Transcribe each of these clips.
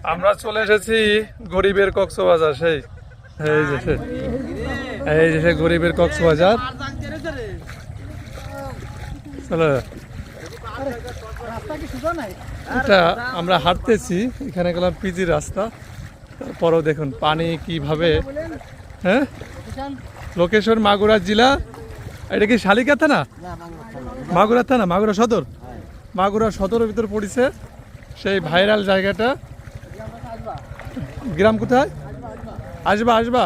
আমরা চলে এসেছি গরিবের কক্সবাজার। সেই এই যে সে গরিবের কক্সবাজার। চলো, এটা আমরা হাঁটতেছি, এখানে গেলাম পিজি রাস্তা। তারপরও দেখুন পানি কিভাবে। হ্যাঁ, লোকেশন মাগুরা জেলা। এটা কি শালিকা থানা? মাগুরা থানা, মাগুরা সদর। মাগুরা সদরের ভিতর পড়েছে সেই ভাইরাল জায়গাটা। গ্রাম কোথায়? আসবা আসবা।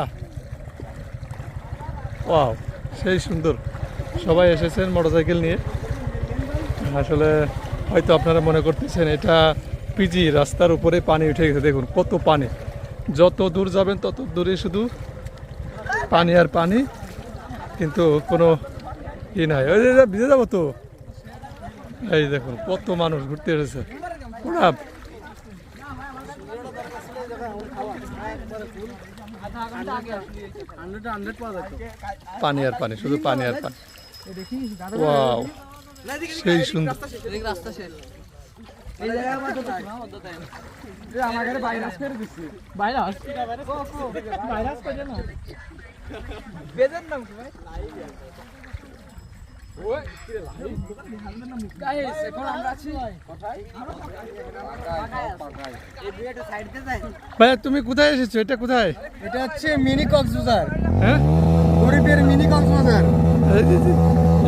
ওয়াও, সেই সুন্দর। সবাই এসেছেন মোটরসাইকেল নিয়ে। আসলে হয়তো আপনারা মনে করতেছেন এটা পিজি রাস্তার উপরে পানি উঠে গেছে। দেখুন কত পানি, যত দূর যাবেন তত দূরে শুধু পানি আর পানি, কিন্তু কোনো ই নাই। ওই যে ভিজে যাবো তো। এই দেখুন কত মানুষ ঘুরতে এসেছে। ওরা পানি আর পানি, শুধু পানি আর পানি। ওয়াও, সেই সুন্দর। ভাইয়া তুমি কোথায় এসেছো? এটা কোথায়? এটা হচ্ছে মিনি কক্সবাজার। হ্যাঁ, গরিবের মিনি কক্সবাজার।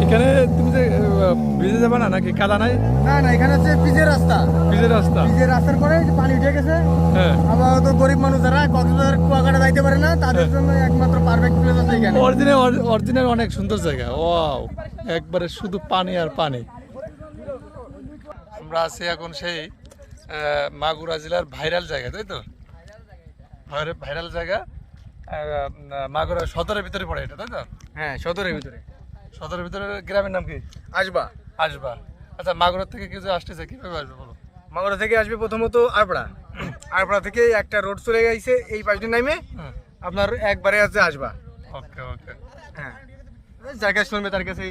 এখানে তুমি যে ভিজে যাবে না নাকি? কাদা নাই? না না, এখানে হচ্ছে পিচের রাস্তা। পিজের রাস্তা। পিচের রাস্তার পরে পানি উঠে গেছে। হ্যাঁ, আবার তো গরিব মানুষ যারা কক্সবাজার কুয়াকাটা যাইতে পারে না, তাদের জন্য একমাত্র পারফেক্ট প্লেস আছে এখানে। অরিজিনাল অনেক সুন্দর জায়গা। ওয়াও, একবারে শুধু পানি আর পানি। আমরা আছি এখন সেই মাগুরা জেলার ভাইরাল জায়গা, তাই তো? ভাইরাল জায়গা মাগুরা সদরের ভিতরে পড়ে এটা, তাই তো? হ্যাঁ, সদরের ভিতরে। সদরের ভিতরে গ্রামের নাম কি? আসবা। আসবা। আচ্ছা, মাগুরা থেকে কিছু আসতেছে, কিভাবে আসবে বলো? মাগুরা থেকে আসবে প্রথমত আরপাড়া। আরপাড়া থেকে একটা রোড চলে গেছে, এই পাশে নামে আপনার একবারে আছে আসবা। ওকে ওকে। হ্যাঁ, জায়গা শুনবে তার কাছে।